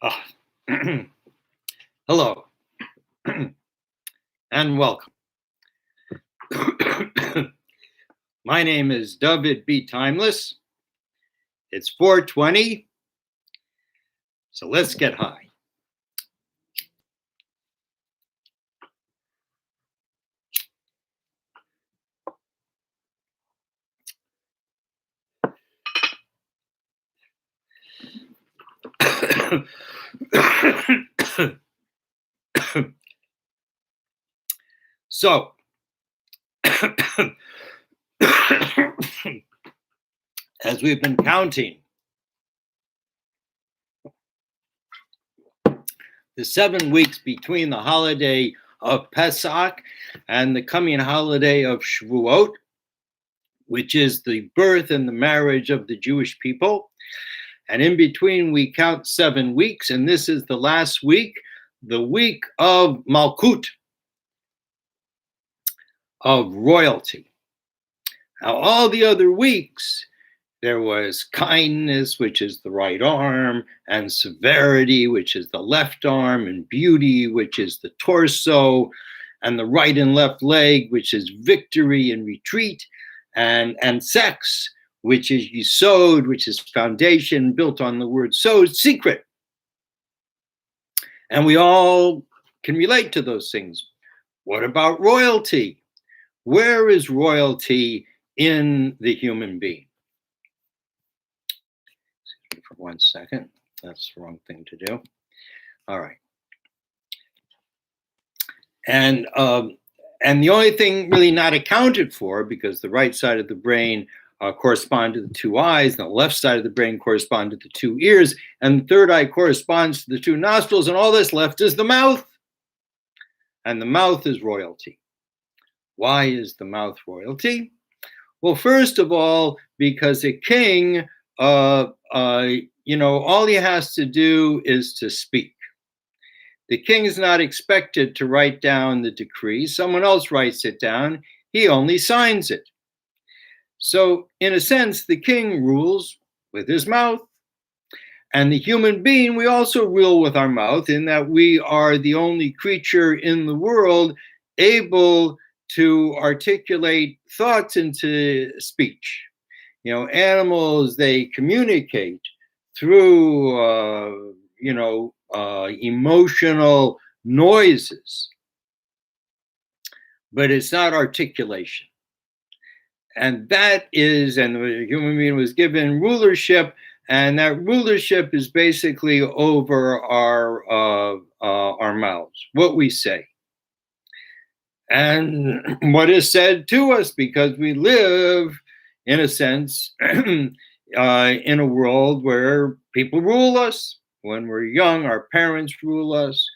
Ah, hello and welcome. My name is Dovid B. Timeless. It's 4:20, so let's get high. So, as we've been counting the 7 weeks between the holiday of Pesach and the coming holiday of Shavuot, which is the birth and the marriage of the Jewish people, and in between we count 7 weeks, and this is the last week, the week of Malkuth, of royalty. Now, all the other weeks, there was kindness, which is the right arm, and severity, which is the left arm, and beauty, which is the torso, and the right and left leg, which is victory and retreat, and sex, which is yesod, which is foundation, built on the word sod, secret. And we all can relate to those things. What about royalty? Where is royalty in the human being? Excuse me for 1 second. That's the wrong thing to do. All right. And the only thing really not accounted for, because the right side of the brain correspond to the 2 eyes, and the left side of the brain correspond to the 2 ears, and the third eye corresponds to the 2 nostrils, and all that's left is the mouth. And the mouth is royalty. Why is the mouth royalty? Well, first of all, because a king, all he has to do is to speak. The king is not expected to write down the decree. Someone else writes it down. He only signs it. So, in a sense, the king rules with his mouth. And the human being, we also rule with our mouth, in that we are the only creature in the world able to articulate thoughts into speech. Animals, they communicate through, emotional noises, but it's not articulation. And the human being was given rulership, and that rulership is basically over our mouths, what we say. And what is said to us, because we live, in a sense, in a world where people rule us. When we're young, our parents rule us.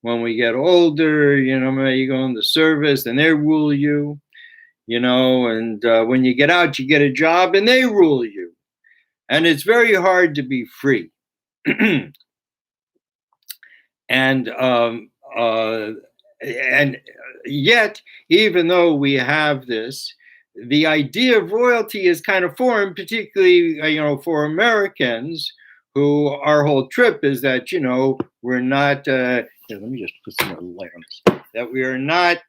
When we get older, you go in the service and they rule you, and when you get out, you get a job and they rule you. And it's very hard to be free. And yet, even though we have this, the idea of royalty is kind of foreign, particularly, for Americans, who our whole trip is that, we're not, let me just put some light on this, that we are not,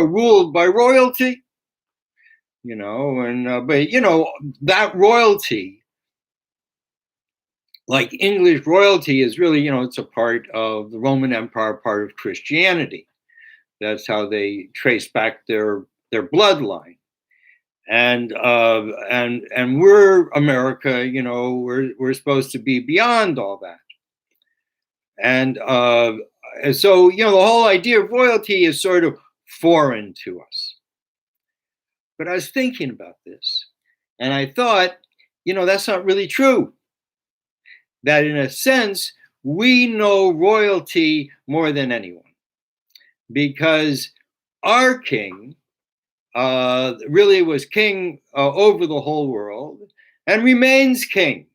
ruled by royalty, but, that royalty, like English royalty, is really, it's a part of the Roman Empire, part of Christianity. That's how they trace back their bloodline. And we're America, we're supposed to be beyond all that. And so, the whole idea of royalty is sort of foreign to us. But I was thinking about this, and I thought, that's not really true. That in a sense, we know royalty more than anyone, because our king really was king over the whole world and remains king.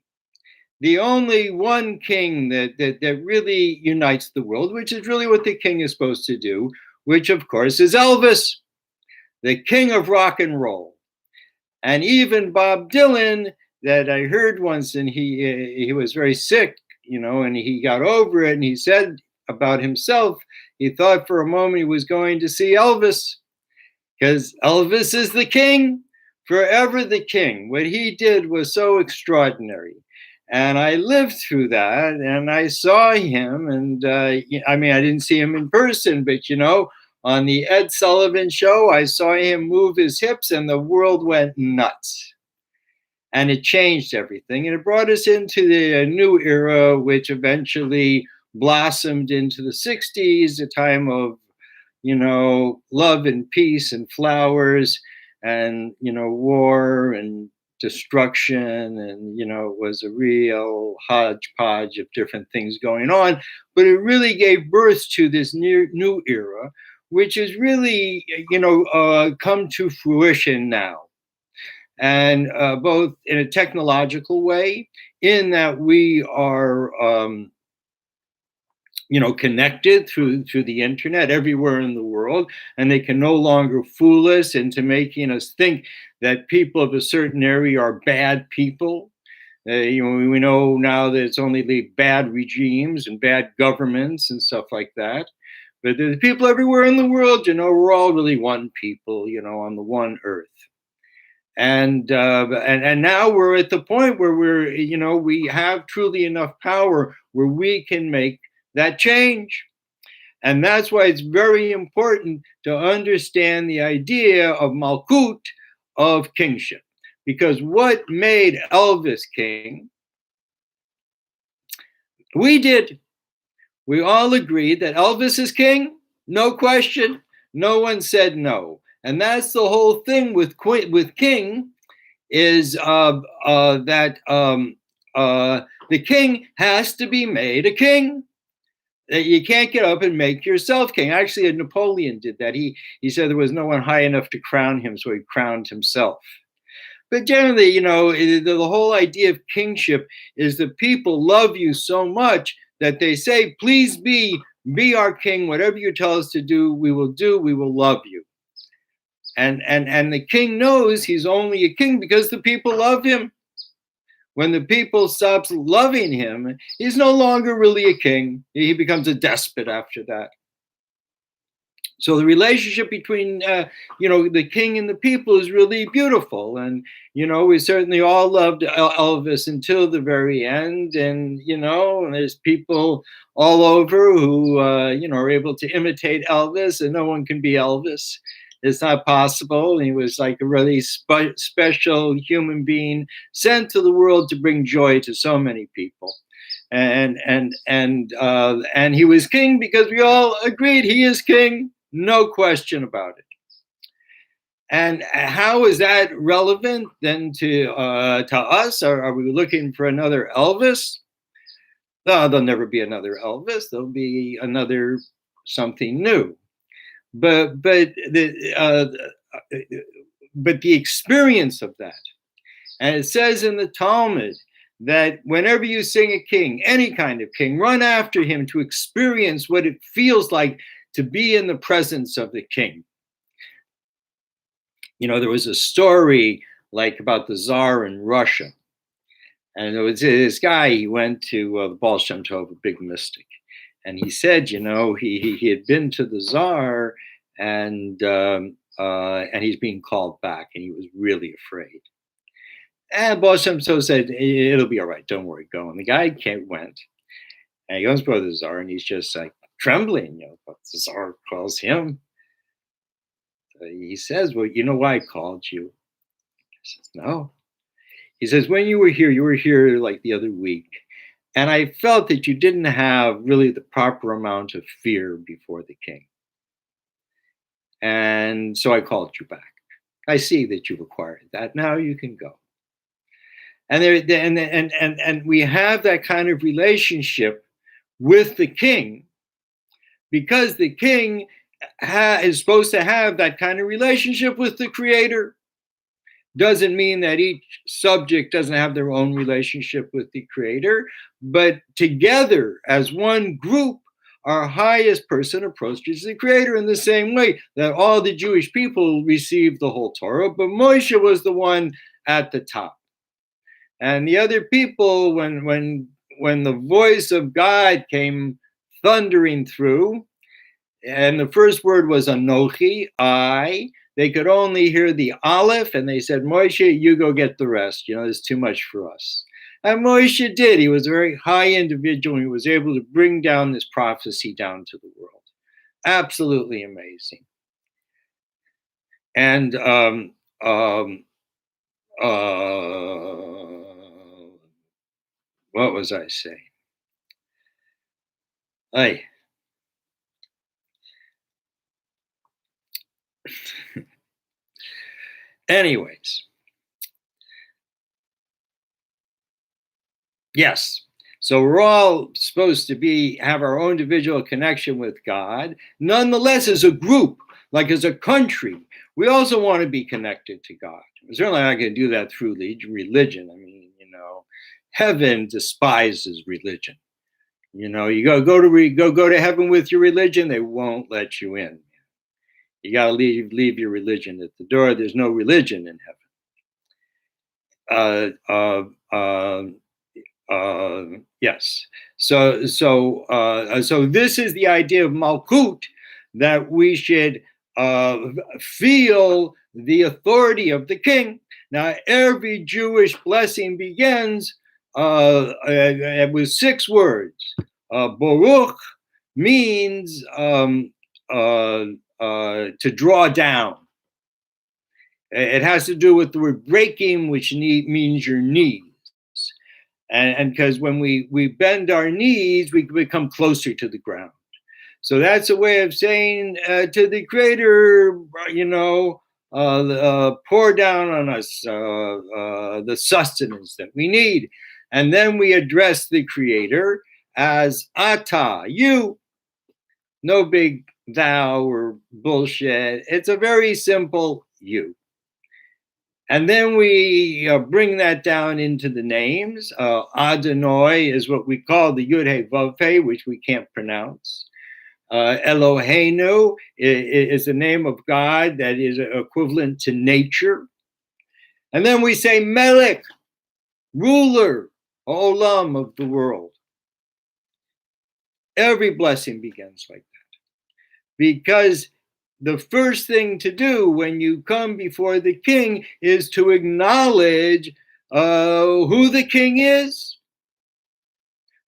The only one king that really unites the world, which is really what the king is supposed to do, which of course is Elvis, the king of rock and roll. And even Bob Dylan that I heard once, and he was very sick, and he got over it, and he said about himself, he thought for a moment he was going to see Elvis, because Elvis is the king, forever the king. What he did was so extraordinary. And I lived through that, and I saw him, and I mean, I didn't see him in person, but on the Ed Sullivan show, I saw him move his hips, and the world went nuts. And it changed everything, and it brought us into the new era, which eventually blossomed into the 60s, a time of love and peace and flowers, and war and destruction, and it was a real hodgepodge of different things going on. But it really gave birth to this new era, which is really come to fruition now, and both in a technological way, in that we are connected through the internet everywhere in the world, and they can no longer fool us into making us think that people of a certain area are bad people. We know now that it's only the bad regimes and bad governments and stuff like that. But there's people everywhere in the world, we're all really one people, on the one earth. And now we're at the point where we have truly enough power where we can make that change. And that's why it's very important to understand the idea of Malkuth, of kingship. Because what made Elvis king, we did. We all agreed that Elvis is king, no question. No one said no. And that's the whole thing with king, is that the king has to be made a king. You can't get up and make yourself king. Actually, Napoleon did that. He said there was no one high enough to crown him, so he crowned himself. But generally, the whole idea of kingship is that people love you so much that they say, please be our king. Whatever you tell us to do, we will do. We will love you. And the king knows he's only a king because the people love him. When the people stops loving him, he's no longer really a king. He becomes a despot after that. So the relationship between, the king and the people is really beautiful. And, we certainly all loved Elvis until the very end. And, there's people all over who, are able to imitate Elvis, and no one can be Elvis. It's not possible. He was like a really special human being sent to the world to bring joy to so many people. And he was king because we all agreed he is king. No question about it. And how is that relevant then to us? Are we looking for another Elvis? No, there'll never be another Elvis. There'll be another something new. But the experience of that, and it says in the Talmud that whenever you sing a king, any kind of king, run after him to experience what it feels like to be in the presence of the king. There was a story like about the Tsar in Russia. And there was this guy, he went to the Baal Shem Tov, a big mystic. And he said, he had been to the Tsar, and he's being called back, and he was really afraid. And Baal Shem Tov said, it'll be all right, don't worry, go. And the guy went, and he goes before the Tsar, and he's just like trembling, but the Tsar calls him. He says, well, you know why I called you? He says, no. He says, when you were here like the other week, and I felt that you didn't have really the proper amount of fear before the king. And so I called you back. I see that you've acquired that. Now you can go. And and we have that kind of relationship with the king, because the king is supposed to have that kind of relationship with the creator. Doesn't mean that each subject doesn't have their own relationship with the creator, but together as one group, our highest person approaches the creator in the same way that all the Jewish people received the whole Torah, but Moshe was the one at the top. And the other people, when the voice of God came thundering through, and the first word was Anochi, I, they could only hear the Aleph, and they said, Moshe, you go get the rest. There's too much for us. And Moshe did. He was a very high individual. He was able to bring down this prophecy down to the world. Absolutely amazing. And what was I saying? Anyways. Yes. So we're all supposed to have our own individual connection with God. Nonetheless, as a group, like as a country, we also want to be connected to God. We're certainly not going to do that through religion. I mean, heaven despises religion. You go to heaven with your religion, they won't let you in. You got to leave your religion at the door. There's no religion in heaven. Yes. So this is the idea of Malkuth, that we should feel the authority of the king. Now, every Jewish blessing begins with 6 words. Baruch means to draw down. It has to do with the word breaking, which means your knees. And because when we bend our knees, we become closer to the ground. So that's a way of saying to the Creator, pour down on us the sustenance that we need. And then we address the Creator as Ata, you. No big thou or bullshit. It's a very simple you. And then we bring that down into the names. Adonai is what we call the Yud He Vav He, which we can't pronounce. Eloheinu is the name of God that is equivalent to nature. And then we say Melech, ruler, Olam of the world. Every blessing begins like that. Because the first thing to do when you come before the king is to acknowledge who the king is.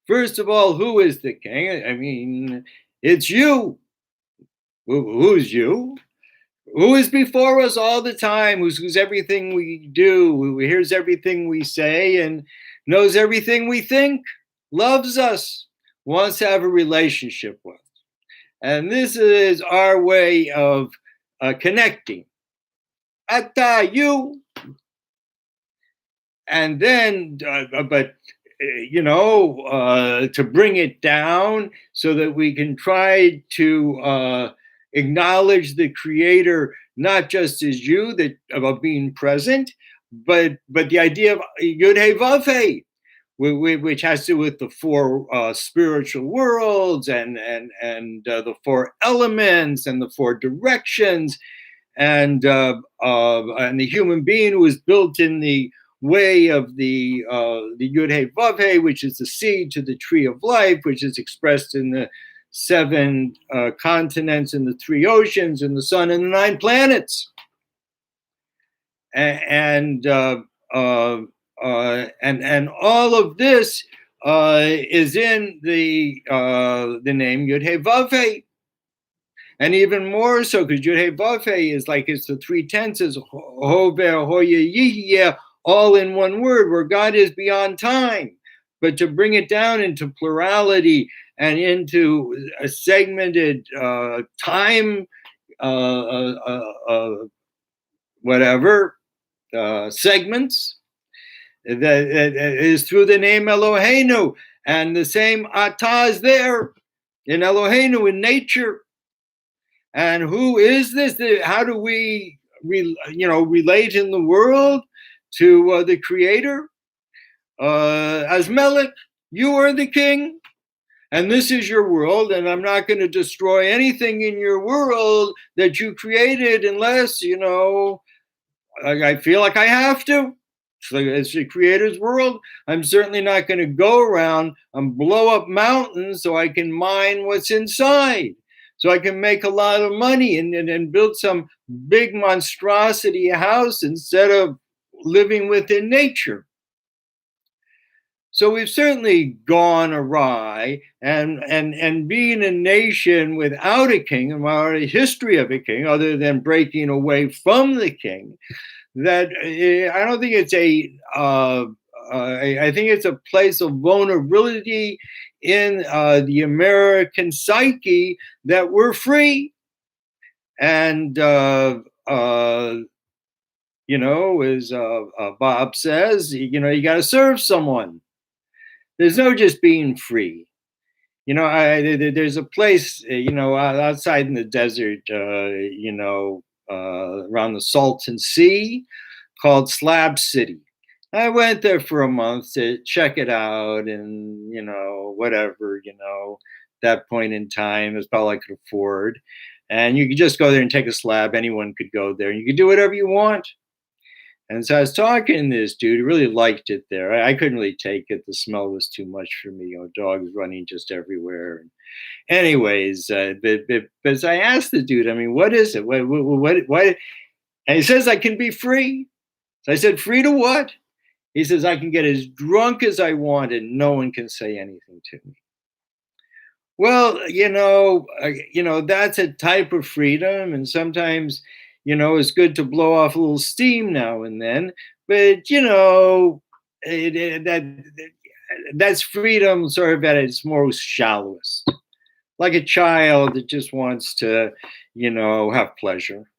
First of all, who is the king? I mean, it's you. Who's you? Who is before us all the time, who's everything we do, who hears everything we say and knows everything we think, loves us, wants to have a relationship with. And this is our way of connecting. Ata, you. And then, to bring it down so that we can try to acknowledge the Creator, not just as you, that about being present, but the idea of Yud He Vav He, which has to do with the 4 spiritual worlds and the 4 elements and the 4 directions, and the human being who is built in the way of the Yud He Vav He, which is the seed to the tree of life, which is expressed in the 7 continents and the 3 oceans and the sun and the 9 planets, and all of this is in the name Yud He Vav He, and even more so because Yud He Vav He is like it's the 3 tenses, Hover, Hoya, Yihye, all in one word, where God is beyond time. But to bring it down into plurality and into a segmented time, segments, that is through the name Eloheinu, and the same Atah is there in Eloheinu, in nature. And who is this? How do we relate in the world to the Creator? As Melech, you are the king, and this is your world, and I'm not going to destroy anything in your world that you created unless, I feel like I have to. So it's the creator's world. I'm certainly not going to go around and blow up mountains so I can mine what's inside. So I can make a lot of money and build some big monstrosity house instead of living within nature. So we've certainly gone awry, and being a nation without a king and without a history of a king, other than breaking away from the king, that I don't think it's I think it's a place of vulnerability in the American psyche that we're free, and as Bob says, you got to serve someone. There's no just being free. There's a place, outside in the desert, around the Salton Sea, called Slab City. I went there for a month to check it out, and whatever, that point in time is all I could afford. And you could just go there and take a slab. Anyone could go there, and you could do whatever you want. And so I was talking to this dude who really liked it there. I couldn't really take it. The smell was too much for me. Dogs running just everywhere. And anyways, but as I asked the dude, I mean, what is it? What? And he says, I can be free. So I said, free to what? He says, I can get as drunk as I want and no one can say anything to me. Well, that's a type of freedom. And sometimes, it's good to blow off a little steam now and then. But, that's freedom sort of at its most shallowest. Like a child that just wants to, have pleasure.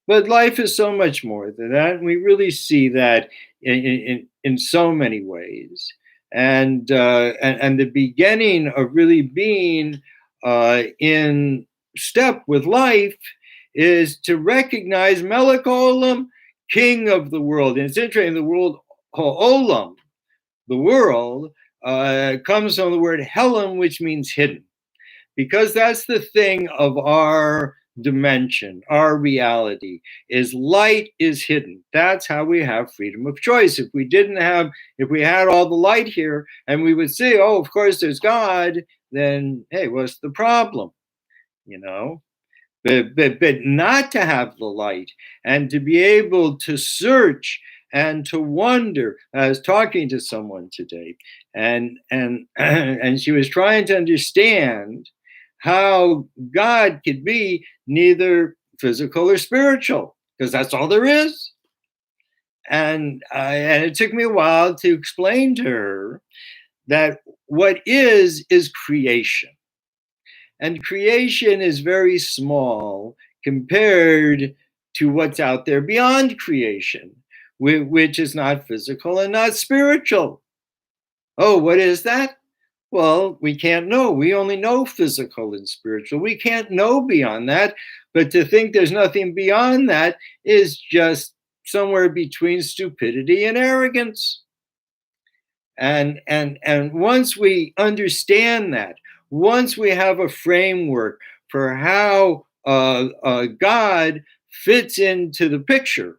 But life is so much more than that. And we really see that in so many ways. And the beginning of really being in step with life is to recognize Melech Olam, King of the world. And it's interesting, the word Olam, the world, comes from the word Helam, which means hidden. Because that's the thing of our dimension, our reality, is light is hidden. That's how we have freedom of choice. If we had all the light here and we would say, oh, of course there's God, then hey, what's the problem? But not to have the light and to be able to search and to wonder. I was talking to someone today, and she was trying to understand how God could be neither physical or spiritual, because that's all there is. And it took me a while to explain to her that what is creation. And creation is very small compared to what's out there beyond creation, which is not physical and not spiritual. Oh, what is that? Well, we can't know. We only know physical and spiritual. We can't know beyond that. But to think there's nothing beyond that is just somewhere between stupidity and arrogance. And once we understand that, once we have a framework for how God fits into the picture,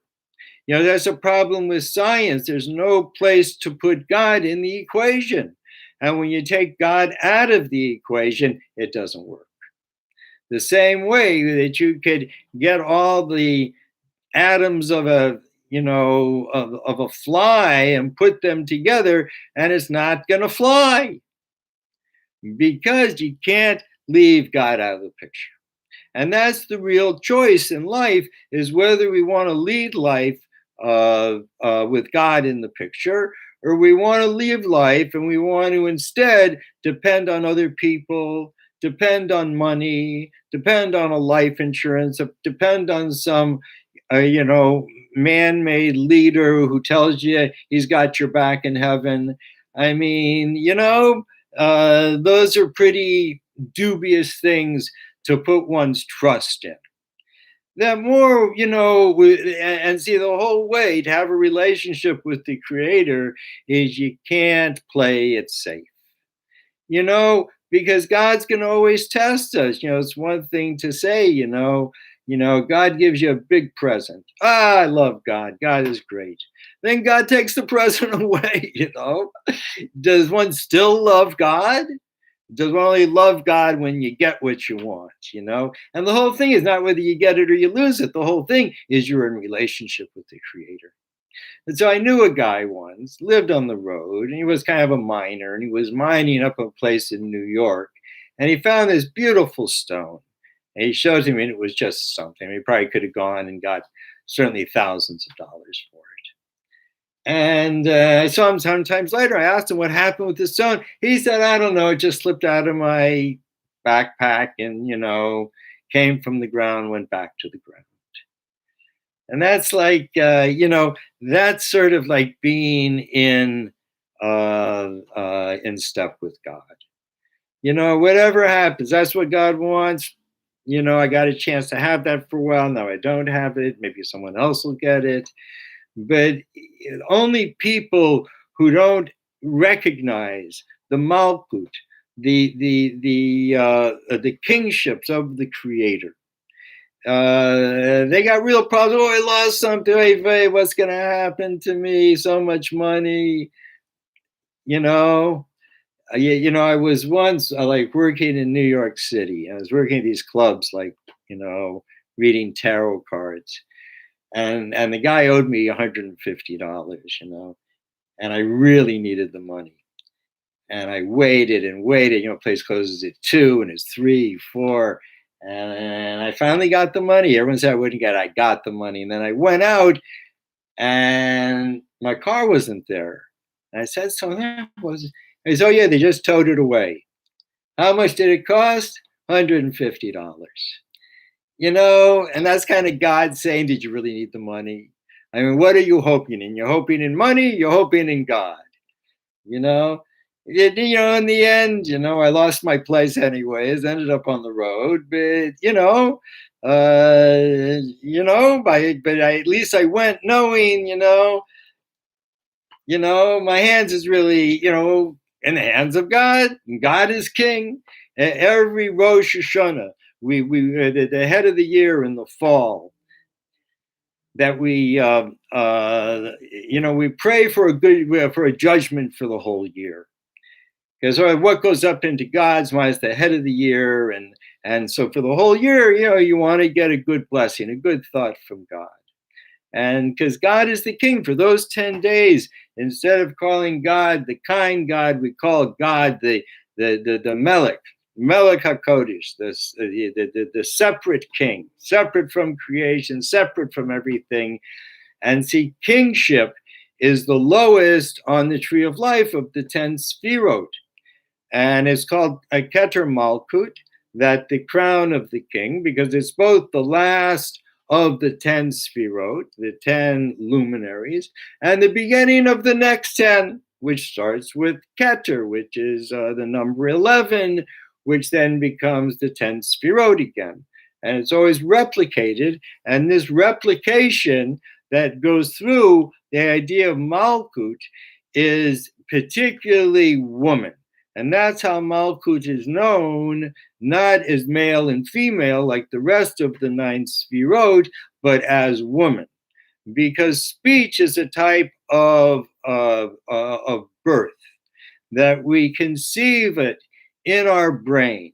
there's a problem with science. There's no place to put God in the equation. And when you take God out of the equation, it doesn't work. The same way that you could get all the atoms of a fly and put them together, and it's not going to fly, because you can't leave God out of the picture. And that's the real choice in life, is whether we want to lead life with God in the picture, or we want to live life and we want to instead depend on other people, depend on money, depend on a life insurance, depend on some man-made leader who tells you he's got your back in heaven. I mean, those are pretty dubious things to put one's trust in. That more, and see, the whole way to have a relationship with the Creator is you can't play it safe. Because God's going to always test us. It's one thing to say, God gives you a big present. I love God. God is great. Then God takes the present away. Does one still love God? Does one only love God when you get what you want? And the whole thing is not whether you get it or you lose it. The whole thing is you're in relationship with the Creator. And so I knew a guy once, lived on the road, and he was kind of a miner, and he was mining up a place in New York, and he found this beautiful stone. And he showed me, and it was just something. He probably could have gone and got certainly thousands of dollars for it. And I saw him sometimes later. I asked him what happened with the stone. He said, I don't know. It just slipped out of my backpack and, came from the ground, went back to the ground. And that's like, that's sort of like being in step with God. Whatever happens, that's what God wants. I got a chance to have that for a while. Now I don't have it. Maybe someone else will get it. But only people who don't recognize the Malkuth, the kingships of the Creator, they got real problems. Oh, I lost something. Hey, what's going to happen to me? So much money. I was once like working in New York City. I was working at these clubs, like, reading tarot cards. And the guy owed me $150, and I really needed the money. And I waited and waited. Place closes at 2 and it's 3, 4. And I finally got the money. Everyone said I wouldn't get it. I got the money. And then I went out and my car wasn't there. And I said, so that was, he said, oh yeah, they just towed it away. How much did it cost? $150. And that's kind of God saying, did you really need the money? I mean, what are you hoping in? You're hoping in money, you're hoping in God. In the end, I lost my place anyways, ended up on the road, but but at least I went knowing, my hands is really, in the hands of God, and God is king. Every Rosh Hashanah, we the head of the year in the fall, that we we pray for a judgment for the whole year, because what goes up into God's mind is the head of the year, and so for the whole year, you want to get a good blessing, a good thought from God. And because God is the king for those 10 days, instead of calling God the kind God, we call God the Melech HaKodesh, the separate king, separate from creation, separate from everything. And see, kingship is the lowest on the tree of life of the 10 Sfirot. And it's called a Keter Malkuth, that the crown of the king, because it's both the last of the 10 Sfirot, the 10 luminaries, and the beginning of the next 10, which starts with Keter, which is the number 11, which then becomes the 10 Sfirot again. And it's always replicated. And this replication that goes through the idea of Malkuth is particularly woman. And that's how Malkuth is known, not as male and female like the rest of the 9 Sfirot, but as woman. Because speech is a type of birth, that we conceive it in our brain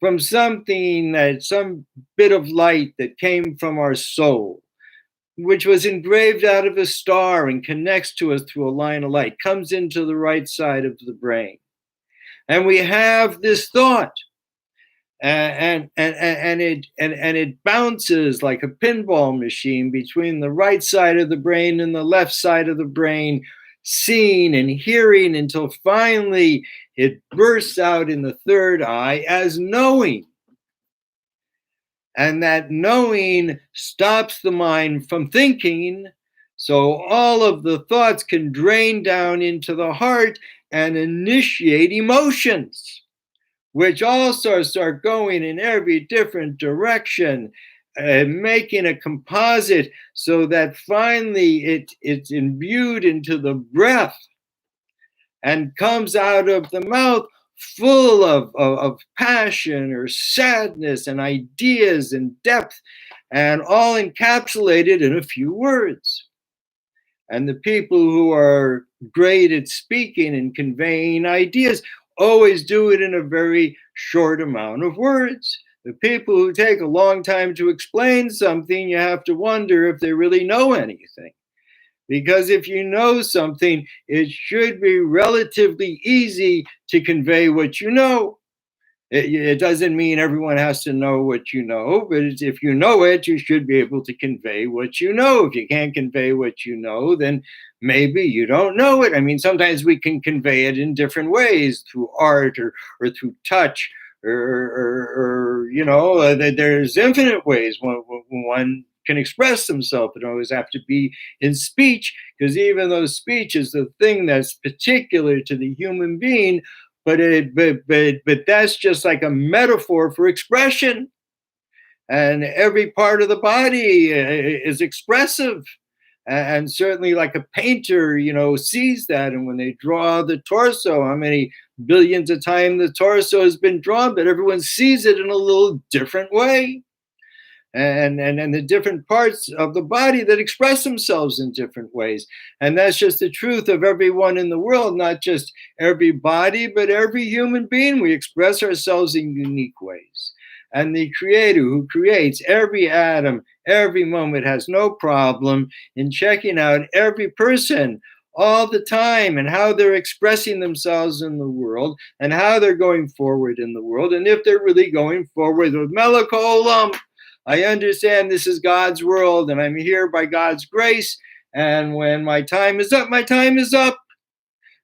from something, some bit of light that came from our soul, which was engraved out of a star and connects to us through a line of light, comes into the right side of the brain. And we have this thought, and it bounces like a pinball machine between the right side of the brain and the left side of the brain, seeing and hearing, until finally it bursts out in the third eye as knowing. And that knowing stops the mind from thinking, so all of the thoughts can drain down into the heart and initiate emotions, which also start going in every different direction, making a composite, so that finally it's imbued into the breath and comes out of the mouth full of passion or sadness and ideas and depth. and all encapsulated in a few words. And the people who are great at speaking and conveying ideas always do it in a very short amount of words. The people who take a long time to explain something, you have to wonder if they really know anything. Because if you know something, it should be relatively easy to convey what you know. It doesn't mean everyone has to know what you know, but if you know it, you should be able to convey what you know. If you can't convey what you know, then maybe you don't know it. I mean, sometimes we can convey it in different ways through art or through touch or there's infinite ways one can express themselves. It don't always have to be in speech, because even though speech is the thing that's particular to the human being, but that's just like a metaphor for expression, and every part of the body is expressive, and certainly like a painter, sees that, and when they draw the torso, how many billions of times the torso has been drawn, but everyone sees it in a little different way. And the different parts of the body that express themselves in different ways. And that's just the truth of everyone in the world, not just everybody, but every human being. We express ourselves in unique ways. And the Creator who creates every atom, every moment, has no problem in checking out every person all the time and how they're expressing themselves in the world and how they're going forward in the world. And if they're really going forward with Malkuth, I understand this is God's world and I'm here by God's grace. And when my time is up, my time is up.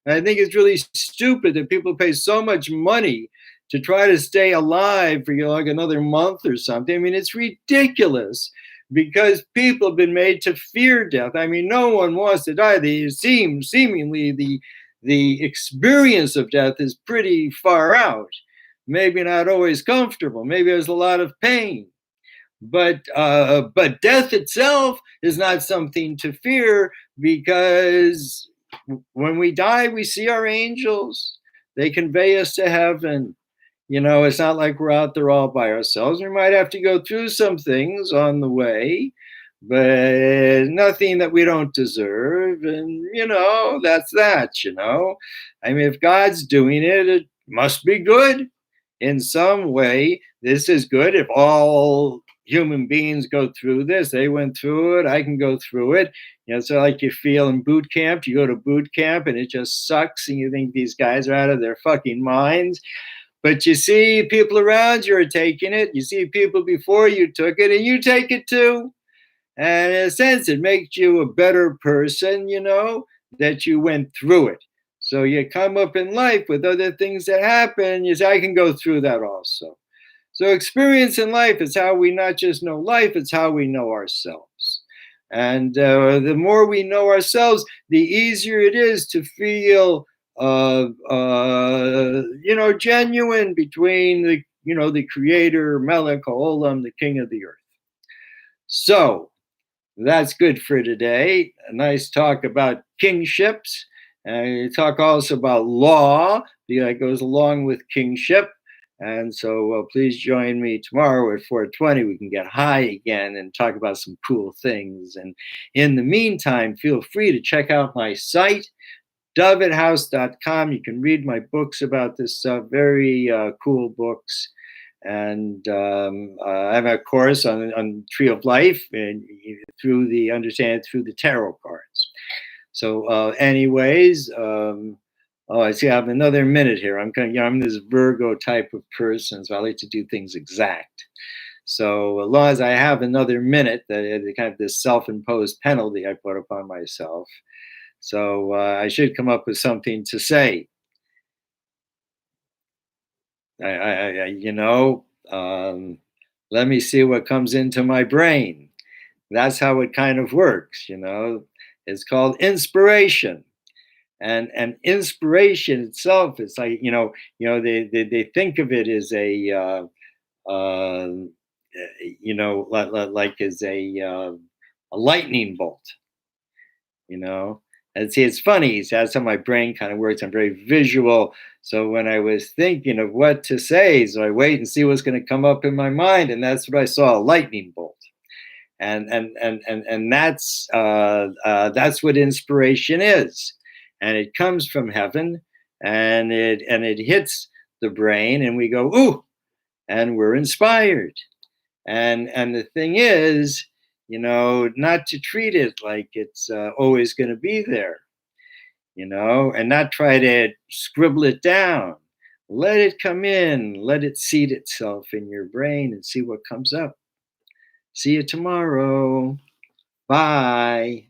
And I think it's really stupid that people pay so much money to try to stay alive for like another month or something. I mean, it's ridiculous because people have been made to fear death. I mean, no one wants to die. Seemingly the experience of death is pretty far out. Maybe not always comfortable. Maybe there's a lot of pain. But death itself is not something to fear, because when we die, we see our angels. They convey us to heaven. It's not like we're out there all by ourselves. We might have to go through some things on the way, but nothing that we don't deserve. And, that's that, I mean, if God's doing it, it must be good in some way. This is good. If all human beings go through this, they went through it, I can go through it. So like you feel in boot camp, you go to boot camp and it just sucks and you think these guys are out of their fucking minds. But you see people around you are taking it. You see people before you took it and you take it too. And in a sense, it makes you a better person, that you went through it. So you come up in life with other things that happen. You say, I can go through that also. So experience in life is how we not just know life, it's how we know ourselves. And the more we know ourselves, the easier it is to feel, genuine between the Creator, Melech Haolam, the King of the Earth. So that's good for today. A nice talk about kingships. Talk also about law, that goes along with kingship. And so please join me tomorrow at 4:20. We can get high again and talk about some cool things. And in the meantime, feel free to check out my site, dovidhouse.com. You can read my books about this stuff, very cool books. And I have a course on Tree of Life and through the tarot cards. So anyways, I see I have another minute here. I'm this Virgo type of person, so I like to do things exact. So as long as I have another minute, that kind of this self-imposed penalty I put upon myself. So I should come up with something to say. Let me see what comes into my brain. That's how it kind of works, It's called inspiration. And inspiration itself is like, they think of it as like as a lightning bolt, And see, it's funny. That's how my brain kind of works. I'm very visual. So when I was thinking of what to say, so I wait and see what's going to come up in my mind. And that's what I saw, a lightning bolt. And that's what inspiration is, and it comes from heaven, and it hits the brain, and we go ooh, and we're inspired. And the thing is, not to treat it like it's always going to be there, and not try to scribble it down. Let it come in, let it seed itself in your brain and see what comes up. See you tomorrow. Bye.